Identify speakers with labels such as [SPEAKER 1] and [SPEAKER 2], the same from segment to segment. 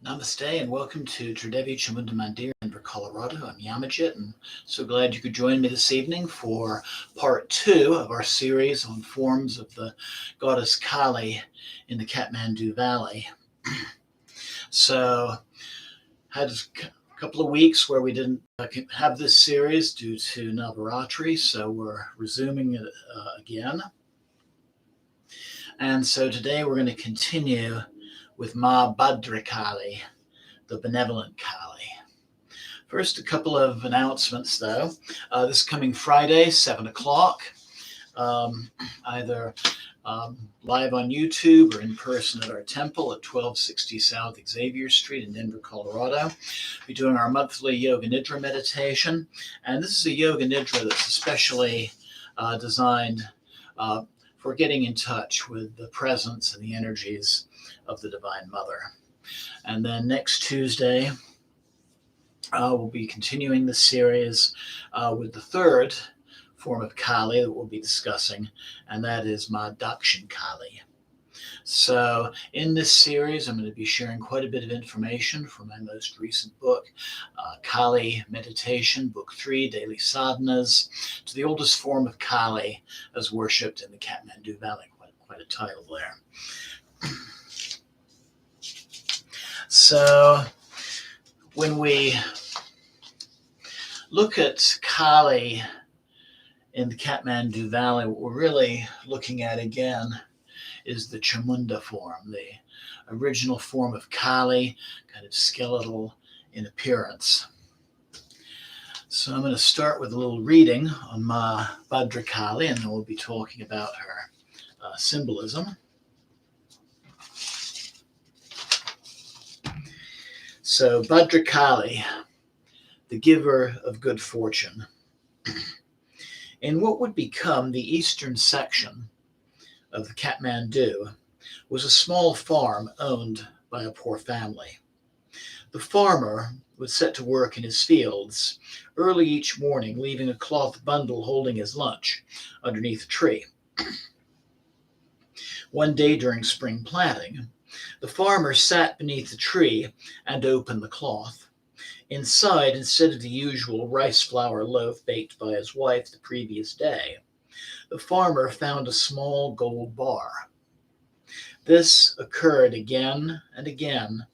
[SPEAKER 1] Namaste and welcome to Tridevi Chamunda Mandir in Denver, Colorado. I'm Yamajit and so glad you could join me this evening for part 2 of our series on forms of the goddess Kali in the Kathmandu Valley. So, had a couple of weeks where we didn't have this series due to Navaratri, so we're resuming it again. And so today we're going to continue with Ma Bhadrakali, the benevolent Kali. First, a couple of announcements, though. This coming Friday, 7 o'clock, either live on YouTube or in person at our temple at 1260 South Xavier Street in Denver, Colorado. We're doing our monthly Yoga Nidra meditation, and this is a Yoga Nidra that's especially designed for getting in touch with the presence and the energies of the Divine Mother. And then next Tuesday, we'll be continuing the series with the third form of Kali that we'll be discussing, and that is Ma Dakshin Kali. So in this series, I'm going to be sharing quite a bit of information from my most recent book, Kali Meditation, Book 3, Daily Sadhanas, to the oldest form of Kali as worshipped in the Kathmandu Valley. Quite a title there. So when we look at Kali in the Kathmandu Valley, what we're really looking at again is the Chamunda form, the original form of Kali, kind of skeletal in appearance. So I'm going to start with a little reading on Ma Bhadrakali, and then we'll be talking about her symbolism. So Bhadrakali, the giver of good fortune. In what would become the eastern section of the Kathmandu was a small farm owned by a poor family. The farmer would set to work in his fields early each morning, leaving a cloth bundle holding his lunch underneath a tree. One day during spring planting, the farmer sat beneath the tree and opened the cloth. Inside, instead of the usual rice flour loaf baked by his wife the previous day, the farmer found a small gold bar. This occurred again and again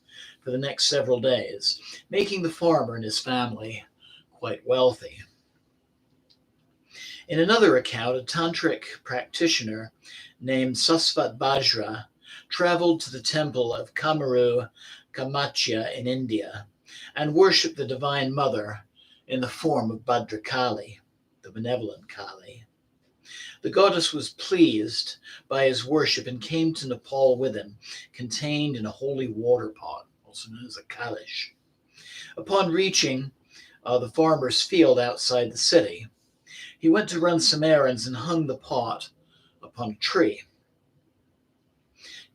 [SPEAKER 1] for the next several days, making the farmer and his family quite wealthy. In another account, a tantric practitioner named Sasvat Bajra traveled to the temple of Kamaru Kamachya in India and worshipped the Divine Mother in the form of Bhadrakali, the benevolent Kali. The goddess was pleased by his worship and came to Nepal with him, contained in a holy water pot, also known as a kalish. Upon reaching the farmer's field outside the city, he went to run some errands and hung the pot upon a tree.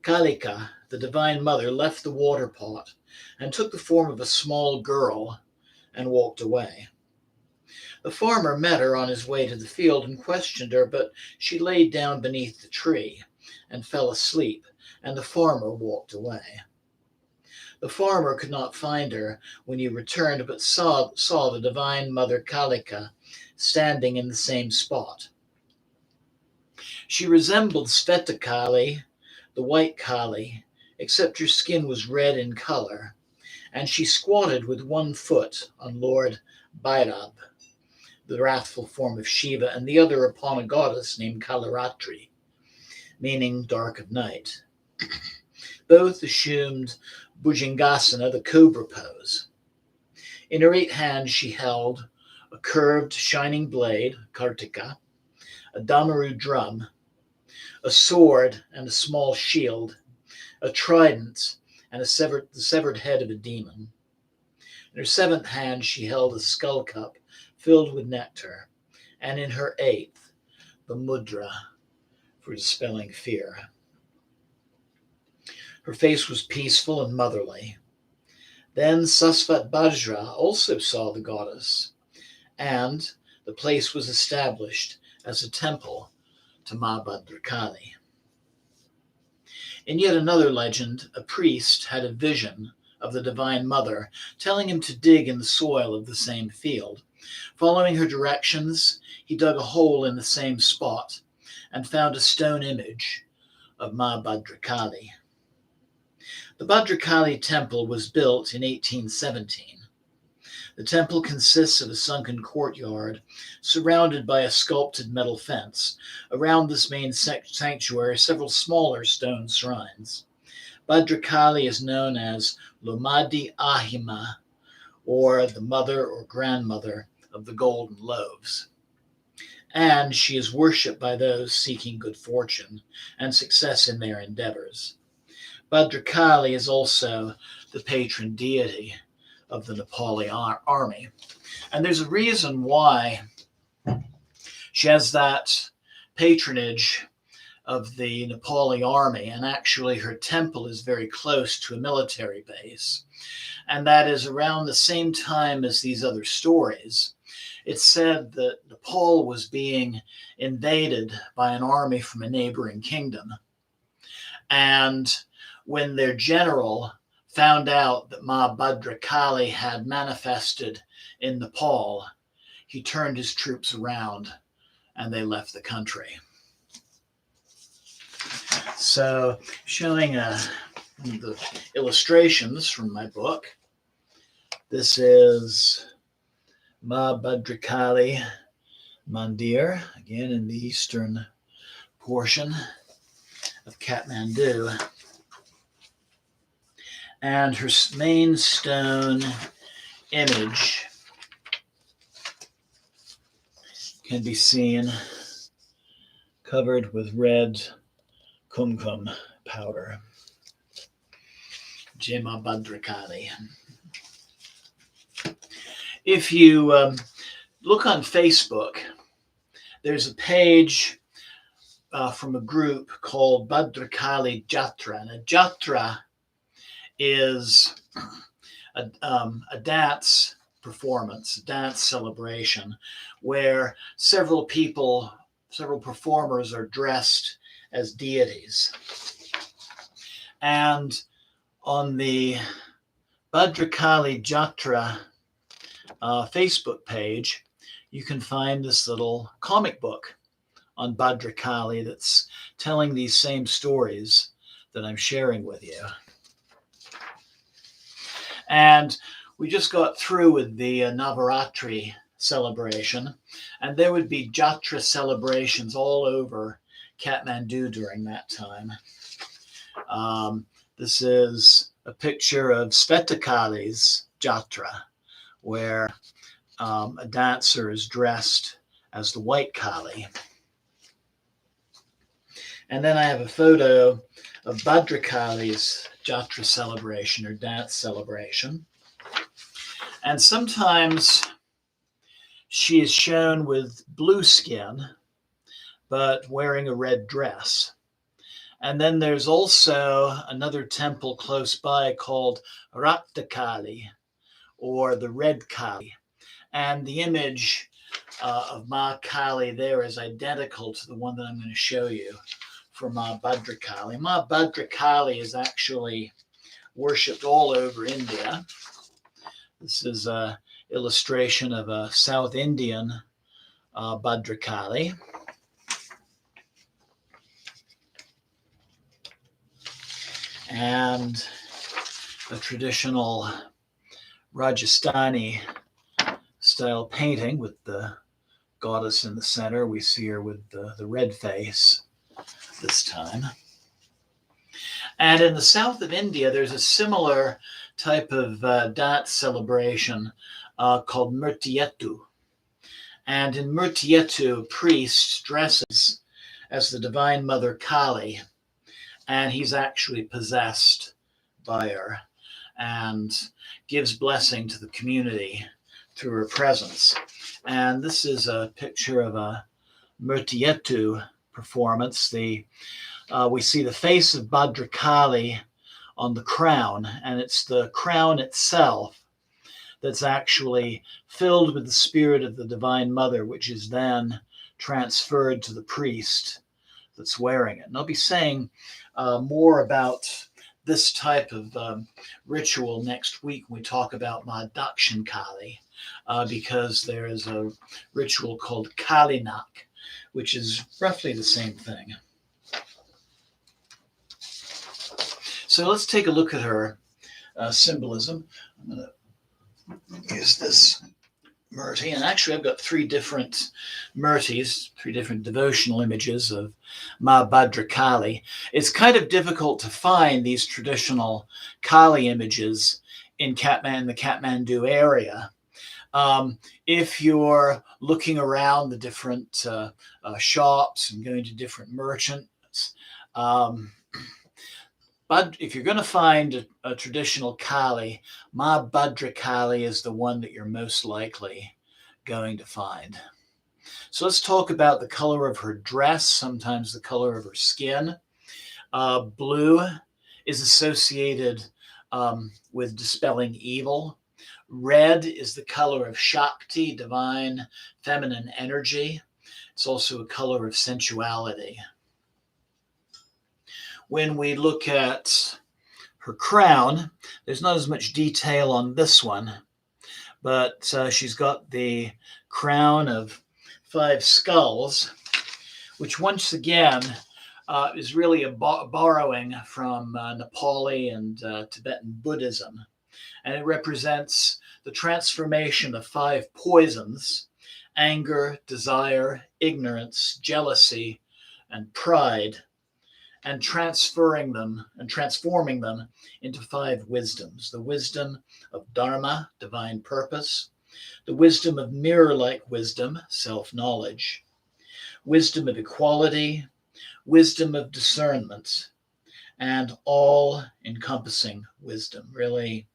[SPEAKER 1] Kalika, the Divine Mother, left the water pot and took the form of a small girl and walked away. The farmer met her on his way to the field and questioned her, but she laid down beneath the tree and fell asleep, and the farmer walked away. The farmer could not find her when he returned, but saw the Divine Mother Kalika standing in the same spot. She resembled Sveta Kali, the white Kali, except her skin was red in color, and she squatted with one foot on Lord Bhairab, the wrathful form of Shiva, and the other upon a goddess named Kalaratri, meaning dark of night. Both assumed Bhujangasana, the cobra pose. In her right hand she held a curved, shining blade, Kartika, a damaru drum, a sword and a small shield, a trident, and the severed head of a demon. In her seventh hand she held a skull cup filled with nectar, and in her eighth, the mudra for dispelling fear. Her face was peaceful and motherly. Then Sasvat Bajra also saw the goddess, and the place was established as a temple to Ma Bhadrakali. In yet another legend, a priest had a vision of the Divine Mother, telling him to dig in the soil of the same field. Following her directions, he dug a hole in the same spot and found a stone image of Ma Bhadrakali. The Bhadrakali temple was built in 1817. The temple consists of a sunken courtyard surrounded by a sculpted metal fence. Around this main sanctuary, several smaller stone shrines. Bhadrakali is known as Lomadi Ahima, or the mother or grandmother of the golden loaves. And she is worshipped by those seeking good fortune and success in their endeavors. Bhadrakali is also the patron deity of the Nepali army. And there's a reason why she has that patronage of the Nepali army, and actually her temple is very close to a military base. And that is around the same time as these other stories. It's said that Nepal was being invaded by an army from a neighboring kingdom. And when their general found out that Ma Bhadrakali had manifested in Nepal, he turned his troops around and they left the country. So, showing the illustrations from my book. This is Ma Bhadrakali Mandir, again in the eastern portion of Kathmandu. And her main stone image can be seen covered with red kumkum powder. Jai Ma Bhadrakali. If you look on Facebook, there's a page from a group called Bhadrakali Jatra. And a Jatra is a dance performance, a dance celebration, where several performers are dressed as deities. And on the Bhadrakali Jatra Facebook page, you can find this little comic book on Bhadrakali that's telling these same stories that I'm sharing with you. And we just got through with the Navaratri celebration, and there would be Jatra celebrations all over Kathmandu during that time. This is a picture of Svetakali's Jatra, where a dancer is dressed as the white Kali. And then I have a photo of Bhadrakali's Jatra celebration or dance celebration. And sometimes she is shown with blue skin, but wearing a red dress. And then there's also another temple close by called Raktakali, or the Red Kali. And the image of Ma Kali there is identical to the one that I'm going to show you for Ma Bhadrakali. Ma Bhadrakali is actually worshipped all over India. This is an illustration of a South Indian Bhadrakali. And a traditional Rajasthani style painting with the goddess in the center. We see her with the red face this time. And in the south of India, there's a similar type of dance celebration called Murtietu. And in Murtietu, a priest dresses as the Divine Mother Kali, and he's actually possessed by her and gives blessing to the community through her presence. And this is a picture of a Murtietu performance. We see the face of Bhadrakali on the crown, and it's the crown itself that's actually filled with the spirit of the Divine Mother, which is then transferred to the priest that's wearing it. And I'll be saying more about this type of ritual next week when we talk about Ma Dakshin Kali, because there is a ritual called Kalinak, which is roughly the same thing. So let's take a look at her symbolism. I'm going to use this murti, and actually I've got three different murtis, three different devotional images of Ma Bhadrakali. It's kind of difficult to find these traditional Kali images in the Kathmandu area. If you're looking around the different shops and going to different merchants, but if you're going to find a traditional Kali, Ma Bhadrakali is the one that you're most likely going to find. So let's talk about the color of her dress, sometimes the color of her skin. Blue is associated with dispelling evil. Red is the color of Shakti, divine feminine energy. It's also a color of sensuality. When we look at her crown, there's not as much detail on this one, but she's got the crown of 5 skulls, which once again is really a borrowing from Nepali and Tibetan Buddhism. And it represents the transformation of 5 poisons: anger, desire, ignorance, jealousy, and pride, and transforming them into 5 wisdoms: the wisdom of Dharma, divine purpose; the wisdom of mirror-like wisdom, self-knowledge; wisdom of equality; wisdom of discernment; and all-encompassing wisdom, really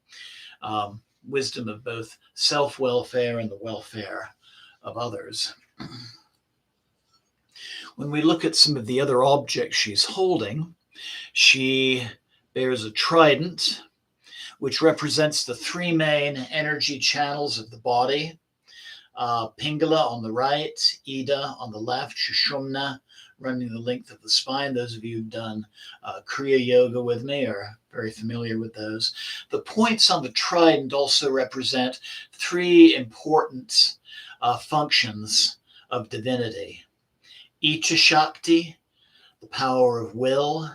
[SPEAKER 1] wisdom of both self-welfare and the welfare of others. When we look at some of the other objects she's holding, she bears a trident, which represents the 3 main energy channels of the body: Pingala on the right, Ida on the left, Shushumna running the length of the spine. Those of you who've done Kriya Yoga with me are very familiar with those. The points on the trident also represent 3 important functions of divinity: Icha Shakti, the power of will;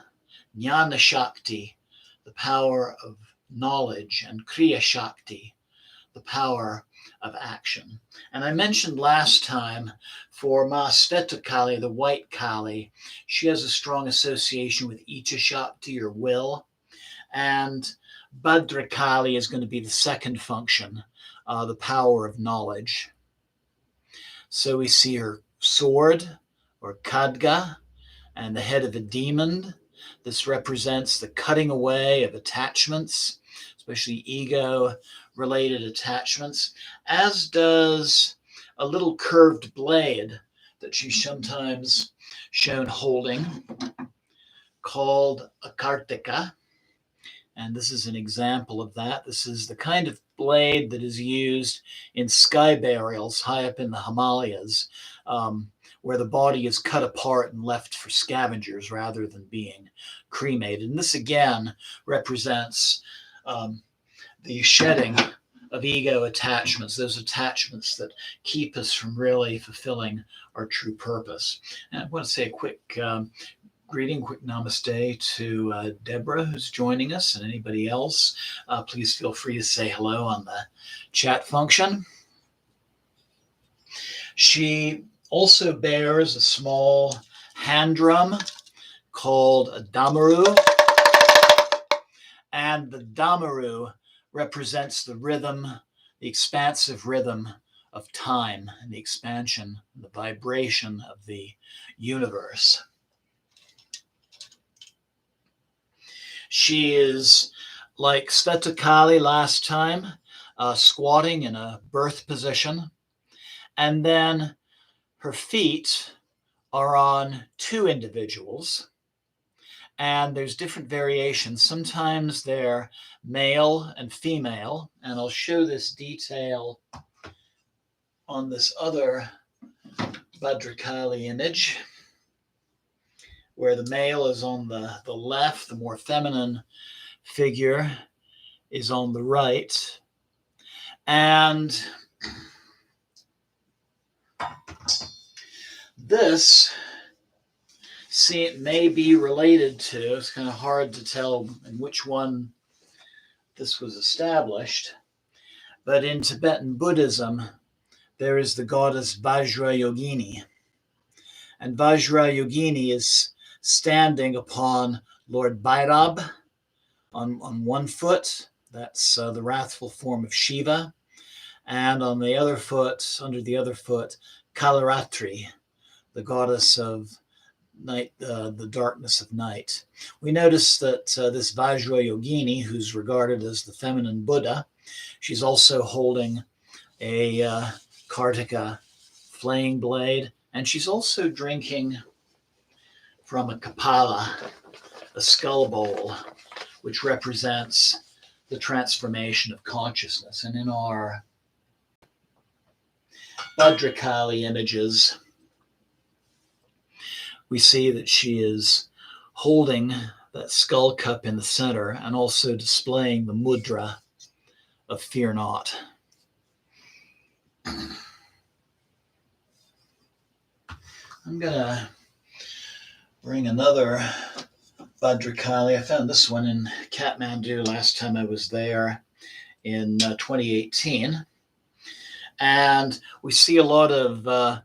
[SPEAKER 1] Jnana Shakti, the power of knowledge; and Kriya Shakti, the power of action. And I mentioned last time, for Ma Sveta Kali, the white Kali, she has a strong association with Icha Shakti, or will, and Bhadrakali is going to be the second function, the power of knowledge. So we see her sword, or Khadga, and the head of a demon. This represents the cutting away of attachments, especially ego-related attachments, as does a little curved blade that she's sometimes shown holding, called a Kartika. And this is an example of that. This is the kind of blade that is used in sky burials high up in the Himalayas, where the body is cut apart and left for scavengers rather than being cremated. And this again represents the shedding of ego attachments, those attachments that keep us from really fulfilling our true purpose. And I want to say a quick greeting, quick namaste to Deborah, who's joining us, and anybody else. Please feel free to say hello on the chat function. She also bears a small hand drum called a damaru, and the damaru represents the rhythm, the expansive rhythm of time and the expansion, the vibration of the universe. She is like Sveta Kali last time, squatting in a birth position, and then her feet are on 2 individuals, and there's different variations. Sometimes they're male and female, and I'll show this detail on this other Bhadrakali image, where the male is on the left, the more feminine figure is on the right. And this, see, it may be related to, it's kind of hard to tell in which one this was established, but in Tibetan Buddhism, there is the goddess Vajrayogini. And Vajrayogini is standing upon Lord Bhairab on one foot. That's the wrathful form of Shiva. And on the other foot, under the other foot, Kalaratri, the goddess of night, the darkness of night. We notice that this Vajrayogini, who's regarded as the feminine Buddha, she's also holding a Kartika flaying blade, and she's also drinking from a kapala, a skull bowl, which represents the transformation of consciousness. And in our Bhadrakali images, we see that she is holding that skull cup in the center and also displaying the mudra of fear not. I'm going to bring another Bhadrakali. I found this one in Kathmandu last time I was there in 2018. And we see a lot of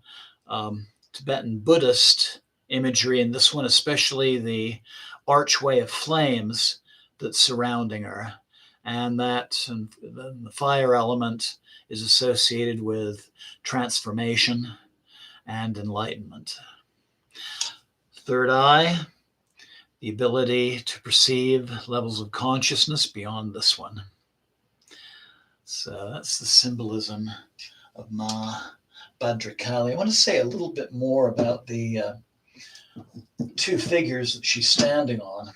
[SPEAKER 1] Tibetan Buddhist imagery in this one, especially the archway of flames that's surrounding her. And that the fire element is associated with transformation and enlightenment. Third eye, the ability to perceive levels of consciousness beyond this one. So that's the symbolism of Ma Bhadrakali. I want to say a little bit more about the two figures that she's standing on.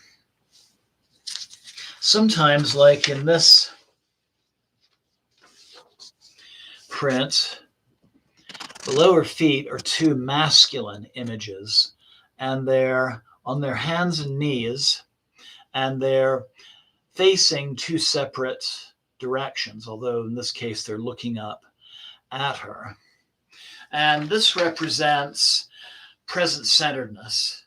[SPEAKER 1] Sometimes, like in this print, the lower feet are two masculine images, and they're on their hands and knees, and they're facing two separate directions, although in this case they're looking up at her. And this represents present-centeredness,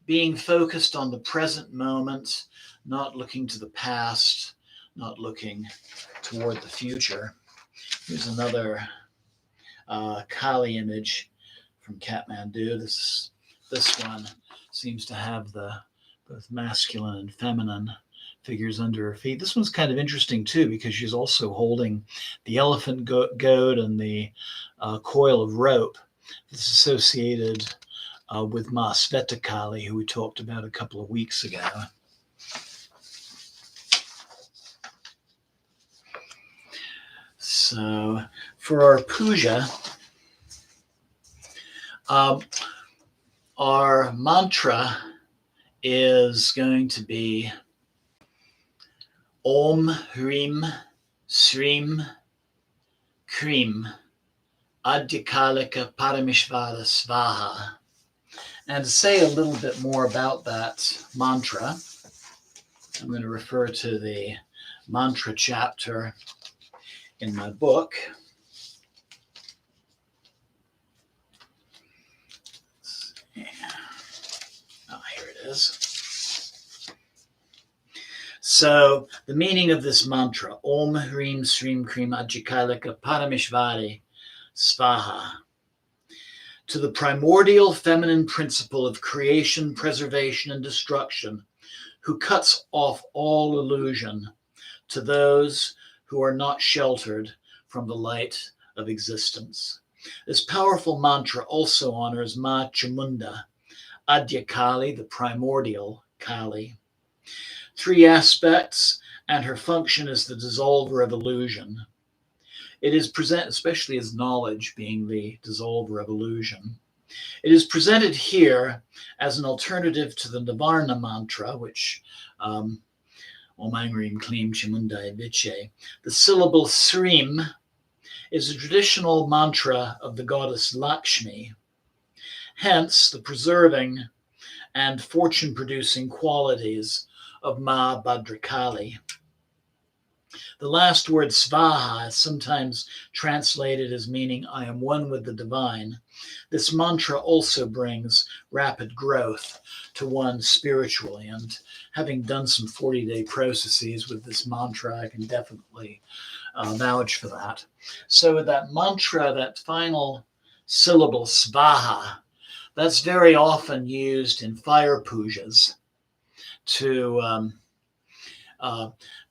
[SPEAKER 1] being focused on the present moment, not looking to the past, not looking toward the future. Here's another Kali image from Kathmandu. This one seems to have the both masculine and feminine figures under her feet. This one's kind of interesting too, because she's also holding the elephant goad and the coil of rope that's associated with Ma Svetakali, who we talked about a couple of weeks ago. So for our puja, our mantra is going to be Om Hrim Srim Krim Adhyakalika Parameshvara Svaha. And to say a little bit more about that mantra, I'm going to refer to the mantra chapter in my book. Oh, here it is. So the meaning of this mantra, Om Hrim Srim Krim Adhyakalika Parameshvari Svaha, to the primordial feminine principle of creation, preservation, and destruction, who cuts off all illusion, to those who are not sheltered from the light of existence. This powerful mantra also honors Ma Chamunda, Adhya-Kali, the primordial Kali. Three aspects, and her function is the dissolver of illusion. It is presented, especially as knowledge being the dissolver of illusion. It is presented here as an alternative to the Nivarna mantra, which Om Angrim Klim Chamundai Viche. The syllable Srim is a traditional mantra of the goddess Lakshmi. Hence, the preserving and fortune-producing qualities of Ma Bhadrakali. The last word svaha is sometimes translated as meaning I am one with the divine. This mantra also brings rapid growth to one spiritually, and having done some 40-day processes with this mantra, I can definitely vouch for that. So with that mantra, that final syllable svaha, that's very often used in fire pujas to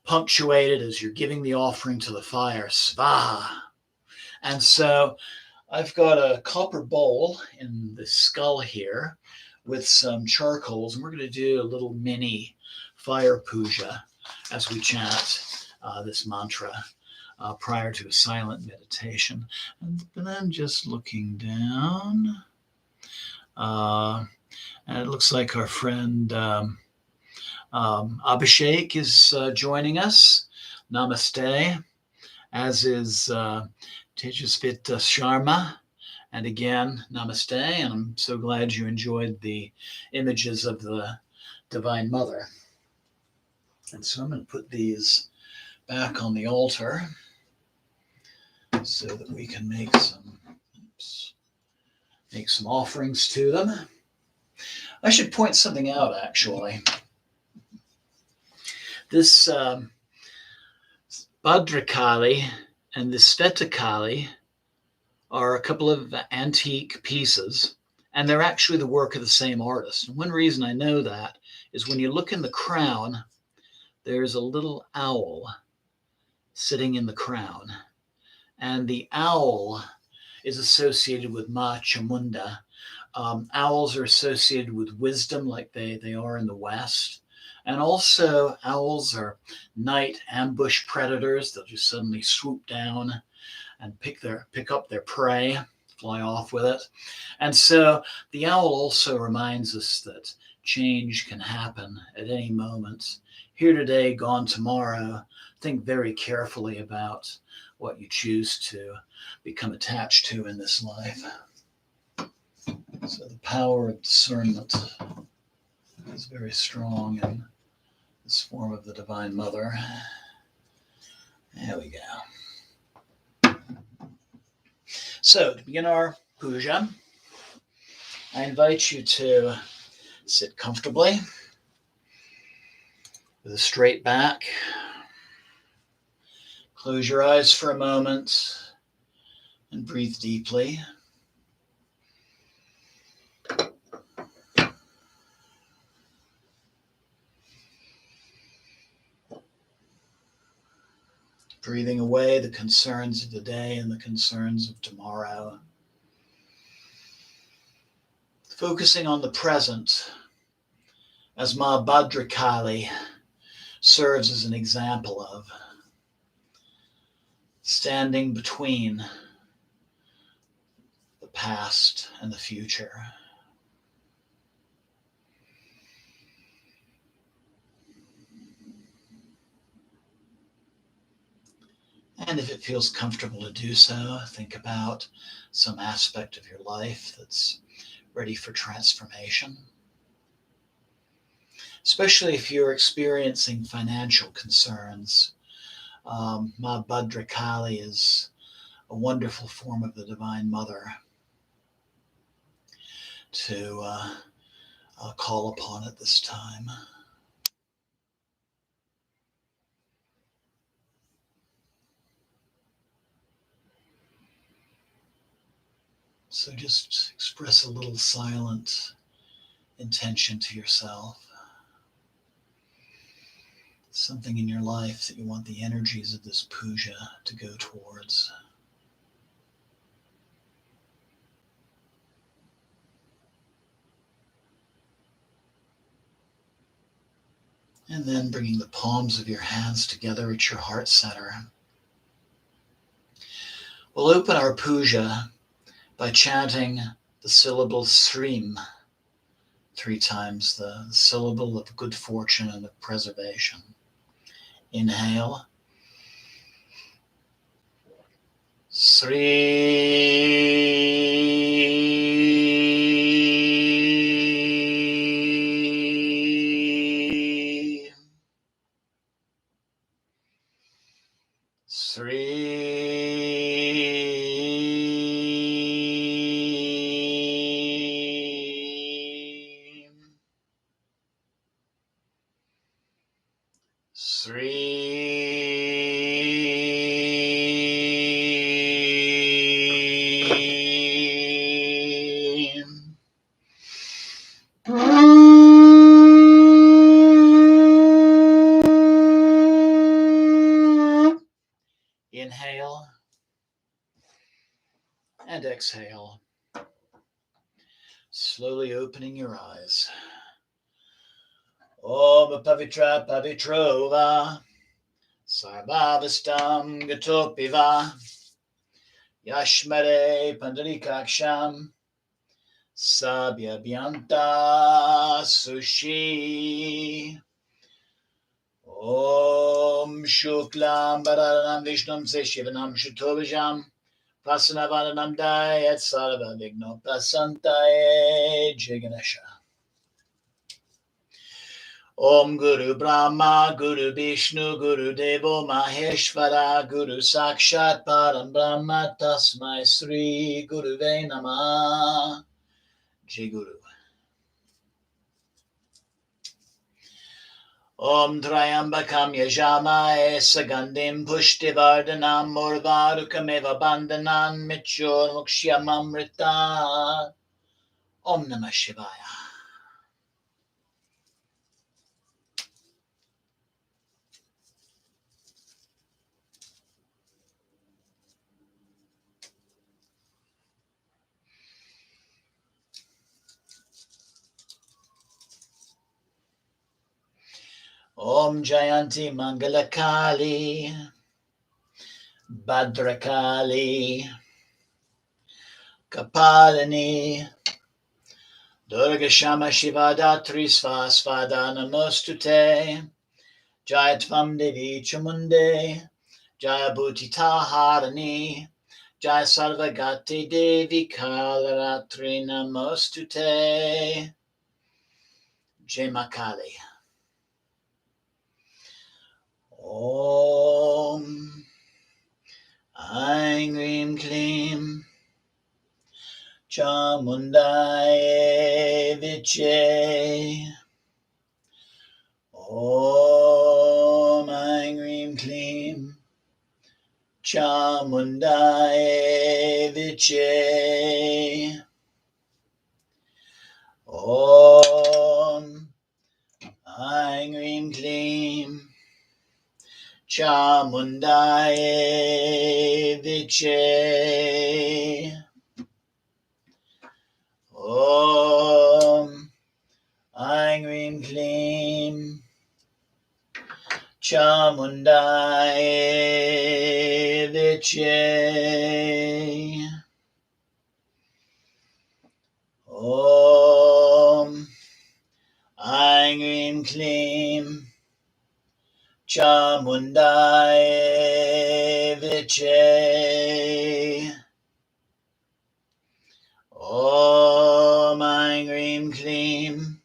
[SPEAKER 1] punctuate it as you're giving the offering to the fire, svaha. And so I've got a copper bowl in the skull here with some charcoals, and we're going to do a little mini fire puja as we chant this mantra prior to a silent meditation. And then just looking down, and it looks like our friend Abhishek is joining us. Namaste, as is Tejasvita Sharma. And again, namaste, and I'm so glad you enjoyed the images of the Divine Mother. And so I'm going to put these back on the altar so that we can make some offerings to them. I should point something out, actually. This Bhadrakali and this Svetakali are a couple of antique pieces, and they're actually the work of the same artist. And one reason I know that is when you look in the crown, there's a little owl sitting in the crown. And the owl is associated with Ma Chamunda. Owls are associated with wisdom like they are in the West. And also owls are night ambush predators. They'll just suddenly swoop down and pick up their prey, fly off with it. And so the owl also reminds us that change can happen at any moment. Here today, gone tomorrow. Think very carefully about what you choose to become attached to in this life. So the power of discernment is very strong in this form of the Divine Mother. There we go. So to begin our puja, I invite you to sit comfortably with a straight back. Close your eyes for a moment and breathe deeply. Breathing away the concerns of the day and the concerns of tomorrow. Focusing on the present as Ma Bhadrakali serves as an example of standing between the past and the future. And if it feels comfortable to do so, think about some aspect of your life that's ready for transformation. Especially if you're experiencing financial concerns. Ma Bhadrakali is a wonderful form of the Divine Mother to call upon at this time. So just express a little silent intention to yourself. Something in your life that you want the energies of this puja to go towards. And then bringing the palms of your hands together at your heart center. We'll open our puja by chanting the syllable Srim 3 times, the syllable of good fortune and of preservation. Inhale. Sri. Inhale and exhale, slowly opening your eyes. Om Pavitra Pavitrova Sarvavastam Gatopiva Yashmare Pandarikaksham Sabya Vyanta Sushi. Om Shuklam Bharanam Vishnum Seshivanam Shutovijam Pasanavanam Dayat Sarva Vigno Pasantaye Jiganesha. Om Guru Brahma Guru Vishnu Guru Devo Maheshvara Guru Sakshat Param Brahma Tasmai Sri Guruve Namah. Jai Guru. Om Trayambakam Yajamaye Sagandim Pushtivardhanam Murvarukam Bandhanan Michur Mukshyamamrita. Om Namah Shivaya. Om Jayanti Mangalakali Bhadrakali Kapalini Durga Shama Shiva Datri Svasvada Namostute Jayatvam Devi Chamunde Jaya Bhutita Harani Jaya Sarvagati Devi Kalaratri Namostute Jai Makali. Om Aing Rim Klim Chamundaye Viche. Om Aing Rim Klim Chamundaye Viche. Om Aing Rim Klim Chamundaye Viche. Om Aing Rim Klim Chamundaye Viche. Om Aing Rim Klim Chamundaye Viche. Om Aing Rim Klim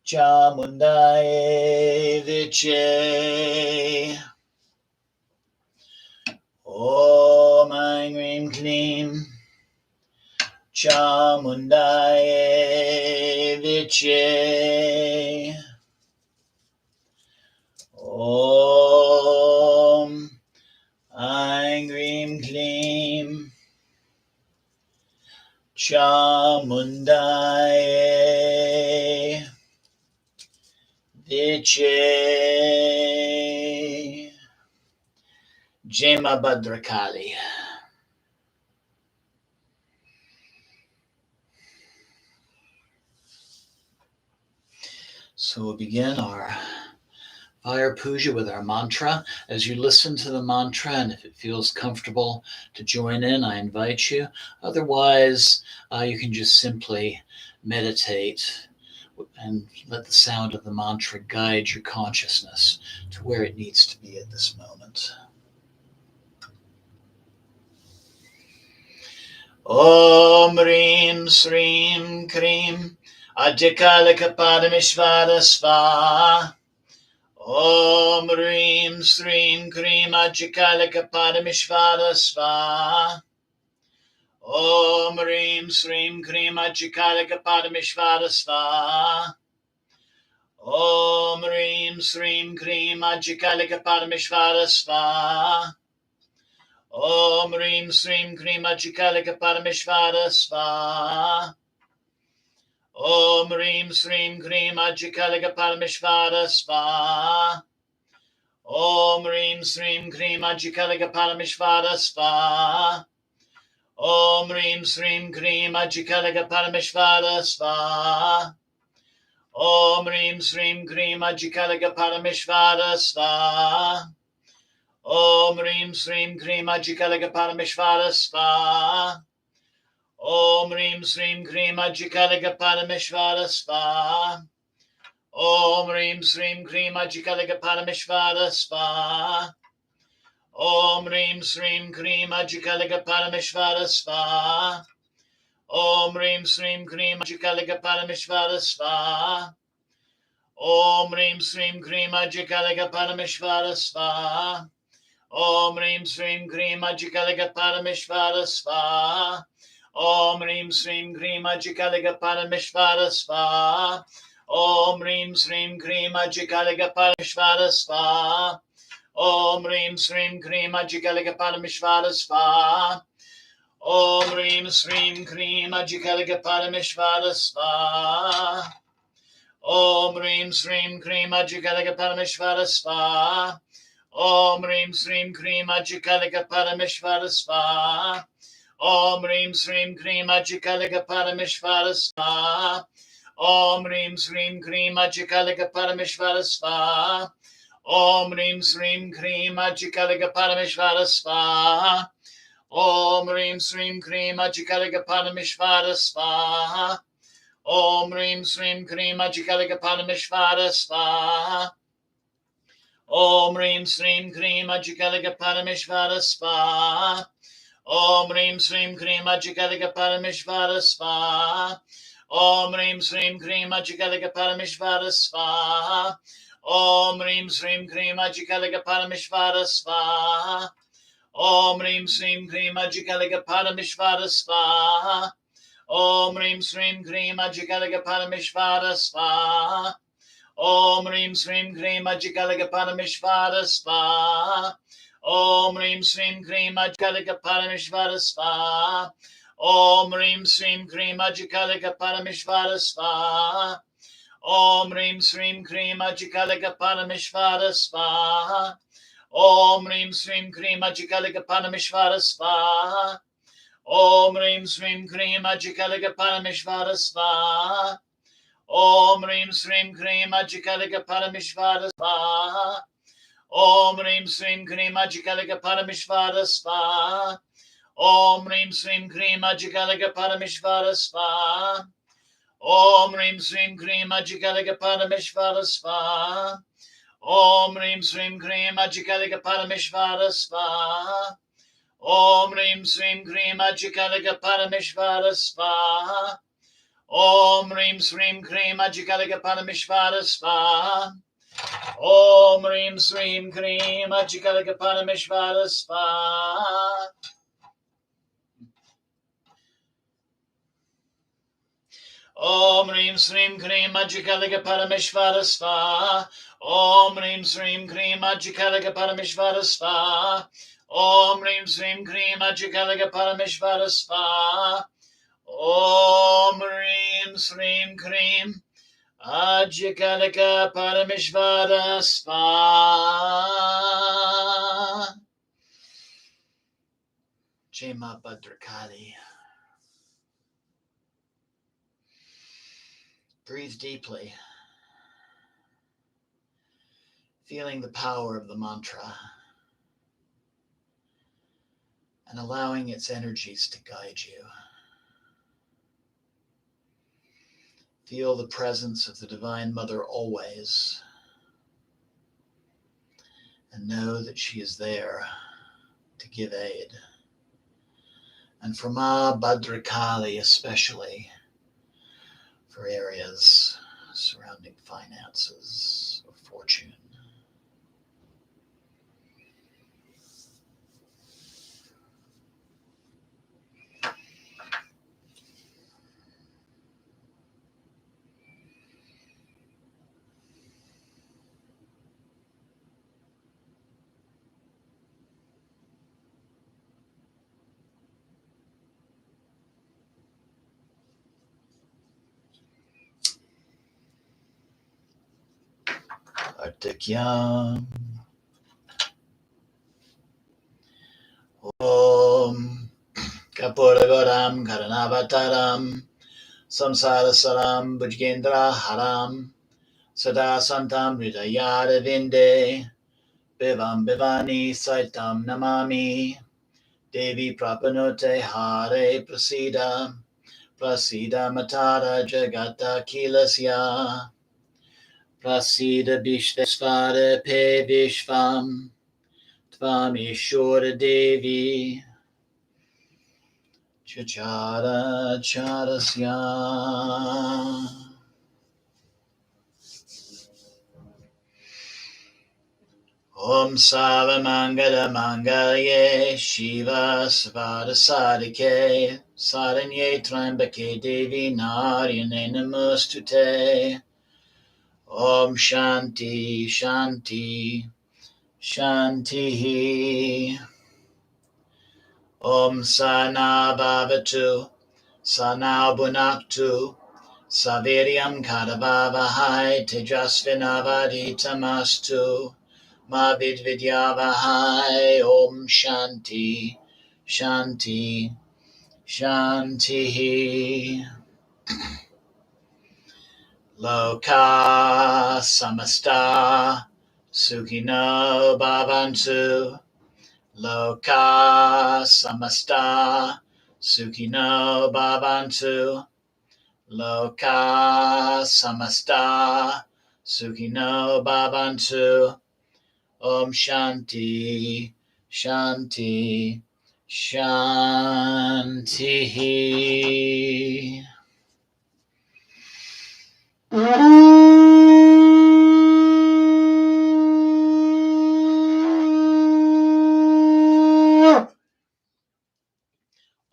[SPEAKER 1] Chamundaye Viche. Om Aing Rim Klim Chamundaye Viche. Om Aing Rim Klim Chamundaye Viche. Jai Ma Bhadrakali. So we'll begin our fire puja with our mantra. As you listen to the mantra, and if it feels comfortable to join in, I invite you. Otherwise, you can just simply meditate and let the sound of the mantra guide your consciousness to where it needs to be at this moment. Om Reem Sreem Kreem Adhyakalika Padamishvara Svaha. Om Om Reem Sreem Kreem Ajikalika Paramishvara Svaha. Om Reem Sreem Kreem Ajikalika Paramishvara Svaha. Om Reem Sreem Kreem Ajikalika Paramishvara Svaha. Om Reem Sreem Kreem Ajikalika Paramishvara Svaha. Om Reem Sreem Kreem Ajikalika Paramishvara Svaha. Om Reem Sreem Kreem Ajikalika Paramishvara Svaha. Om Reem Sreem Kreem Ajikalika Paramishvara Svaha. Om Reem Sreem Kreem Ajikalika Paramishvara Svaha. Om Reem Sreem Kreem Ajikalika Paramishvara Svaha. Om Reem Sreem Kreem Ajikalika Paramishvara Svaha. Om Reem Sreem Kreem Ajikalika Paramishvara Svaha. Om Reem Sreem Kreem Ajikalika Paramishvara Svaha. Om Reem Sreem Kreem Ajikalika Paramishvara Svaha. Om Reem Sreem Kreem Ajikalika Paramishvara Svaha. Om Reem Sreem Kreem Ajikalika Paramishvara Svaha. Om Reem Sreem Kreem Ajikalika Paramishvara Svaha. Om Reem Sreem Kreem Ajikalika Paramishvara Svaha. Om Reem Sreem Kreem Ajikalika Paramishvara Svaha. Om Reem Sreem Kreem Ajikalika Paramishvara Svaha. Om Reem Sreem Kreem Ajikalika Paramishvara Svaha. Om Reem Sreem Kreem Ajikalika Paramishvara Svaha. Om Reem Sreem Kreem Ajikalika Paramishvara Svaha. Om Reem Sreem Kreem Ajikalika Paramishvara Svaha. Om Reem Sreem Kreem Ajikalika Paramishvara Svaha. Om Reem Sreem Kreem Ajikalika Paramishvara Svaha. Om Reem Sreem Kreem Ajikalika Paramishvara Svaha. Om Reem Sreem Kreem Ajikalika Paramishvara Svaha. Om Reem Sreem Kreem Ajikalika Paramishvara Svaha. Om Reem Sreem Kreem Ajikalika Paramishvara Svaha. Om Reem Sreem Kreem Ajikalika Paramishvara Svaha. Om Reem Sreem Kreem Ajikalika Paramishvara Svaha. Om Reem Sreem Kreem Ajikalika Paramishvara Svaha. Om Reem Sreem Kreem Ajikalika Paramishvara Svaha. Om Reem Sreem Kreem Ajikalika Paramishvara Svaha. Om Reem Sreem Kreem Ajikalika Paramishvara Svaha. Om Reem Sreem Kreem Ajikalika Paramishvara Svaha. Om Reem Sreem Kreem Ajikalika Paramishvara Svaha. Om Reem Sreem Kreem Ajikalika Paramishvara Svaha. Om Reem Sreem Kreem Ajikalika Paramishvara Svaha. Om Reem Sreem Kreem Ajikalika Paramishvara Svaha. Om Reem Sreem Kreem Ajikalika Paramishvara Svaha. Om Reem Sreem Kreem Ajikalika Paramishvara Svaha. Om Reem Sreem Kreem Ajikalika Paramishvara Svaha. Om Reem Sreem Kreem Ajikalika Paramishvara Svaha. Om Reem Sreem Kreem Ajikalika Paramishvara Svaha. Om Reem Sreem Kreem Ajikalika Paramishvara Svaha. Om Reem Sreem Kreem Ajikalika Paramishvara Svaha. Om Reem Sreem Kreem Ajikalika Paramishvara Svaha. Om Reem Sreem Kreem Ajikalika Paramishvara Svaha. Om Reem Sreem Kreem Ajikalika Paramishvara Svaha. Jai Ma Bhadrakali. Breathe deeply, feeling the power of the mantra and allowing its energies to guide you. Feel the presence of the Divine Mother always, and know that she is there to give aid. And for Ma Bhadrakali especially, for areas surrounding finances or fortune. Kartikyam. Om Kapuragaram Karanavataram Samsarasaram Bhujgendra Haram Sada Santam Hridayara Vinde Bivam Bivani Saitam Namami Devi Prapanote Hare Prasida Prasida Matara Jagata Kilasya Prasida Vishvesvara Pe Vishvam Tvamishwara Devi Chachara Charasya. Om Sava Mangala Mangalye Shiva Svada Sadike Saranye Trambake Devi Naryane Namostute. Om Shanti Shanti Shanti. Om Sana Bhavatu Sana Bunaktu Saviryam Kadabhavahai Tejasvinavadi Tamastu Ma Vidvidyavahai. Om Shanti Shanti Shanti. Loka Samasta Sukhino Bhavantu. Loka Samasta Sukhino Bhavantu. Loka Samasta Sukhino Bhavantu. Om Shanti Shanti Shanti.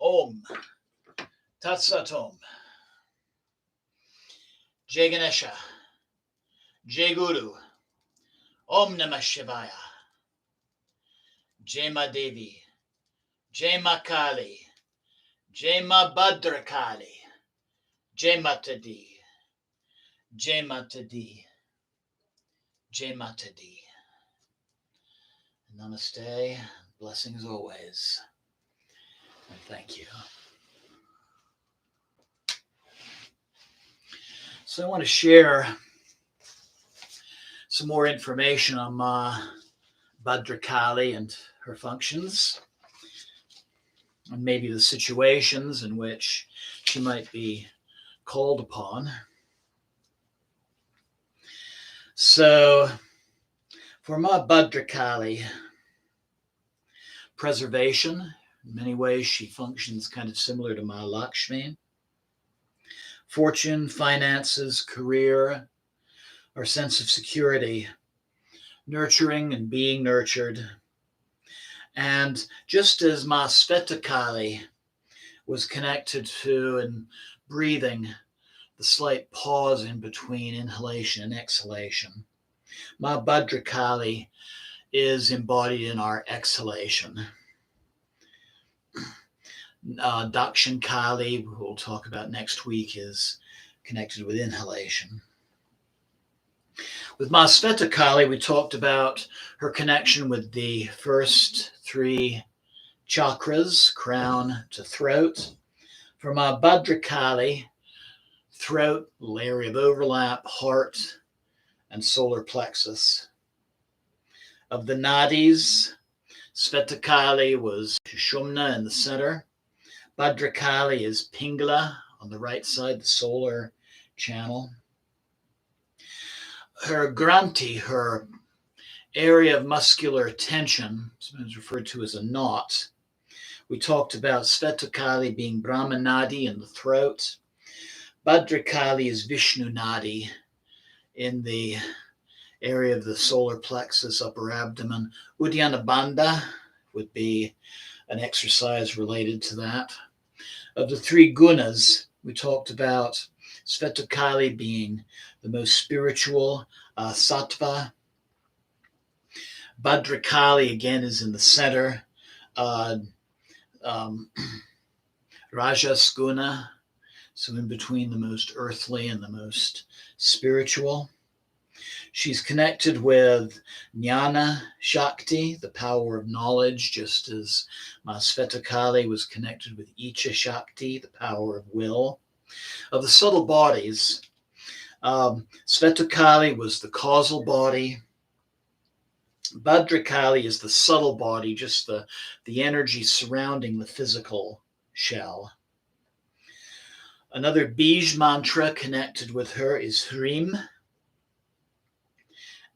[SPEAKER 1] Om Tat Sat Om. Jai Ganesha, Jai Guru, Om Namah Shivaya, Jai Ma Devi, Jai Ma Kali, Jai Ma Bhadrakali, Jai Mata Di, Jai Mata Di, Jai Mata Di. Namaste, blessings always, and thank you. So I want to share some more information on Ma Bhadrakali and her functions, and maybe the situations in which she might be called upon. So, for Ma Bhadrakali, preservation, in many ways she functions kind of similar to Ma Lakshmi. Fortune, finances, career, our sense of security, nurturing and being nurtured. And just as Ma Svetakali was connected to and breathing, the slight pause in between inhalation and exhalation, Ma Bhadrakali is embodied in our exhalation. Dakshin Kali, who we'll talk about next week, is connected with inhalation. With Ma Svetakali, we talked about her connection with the first three chakras, crown to throat. For Ma Bhadrakali, throat, area of overlap, heart, and solar plexus. Of the nadis, Svetakali was Sushumna in the center. Bhadrakali is Pingala on the right side, the solar channel. Her granthi, her area of muscular tension, sometimes referred to as a knot. We talked about Svetakali being Brahma Nadi in the throat. Bhadrakali is Vishnu Nadi in the area of the solar plexus, upper abdomen. Uddiyana Bandha would be an exercise related to that. Of the three gunas, we talked about Svetakali being the most spiritual, sattva. Bhadrakali again is in the center, Rajas guna, so in between the most earthly and the most spiritual. She's connected with Jnana Shakti, the power of knowledge, just as Ma Svetakali was connected with Icha Shakti, the power of will. Of the subtle bodies, Svetakali was the causal body. Bhadrakali is the subtle body, just the energy surrounding the physical shell. Another Bij mantra connected with her is Hrim,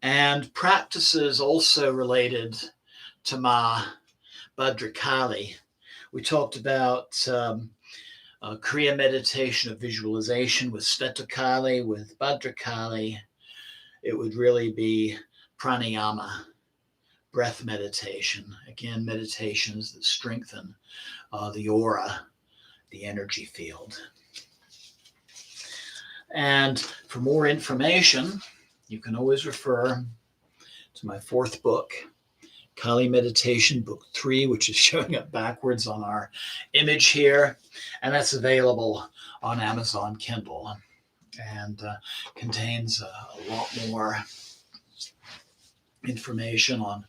[SPEAKER 1] and practices also related to Ma Bhadrakali. We talked about Kriya meditation of visualization with Svetakali. With Bhadrakali, it would really be pranayama, breath meditation. Again, meditations that strengthen the aura, the energy field. And for more information, you can always refer to my fourth book, Kali Meditation, Book 3, which is showing up backwards on our image here. And that's available on Amazon Kindle and contains a lot more information on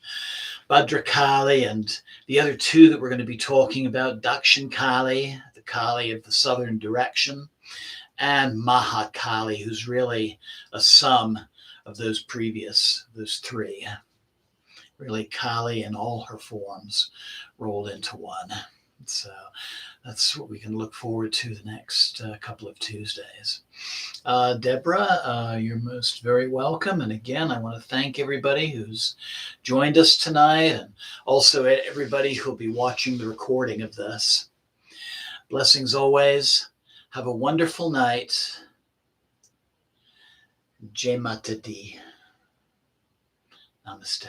[SPEAKER 1] Bhadrakali and the other two that we're going to be talking about, Dakshin Kali, the Kali of the southern direction, and Mahakali, who's really a sum of those three. Really Kali in all her forms rolled into one. So that's what we can look forward to the next couple of Tuesdays. Deborah, you're most very welcome. And again, I want to thank everybody who's joined us tonight, and also everybody who'll be watching the recording of this. Blessings always. Have a wonderful night. Jai Mata Di. Namaste.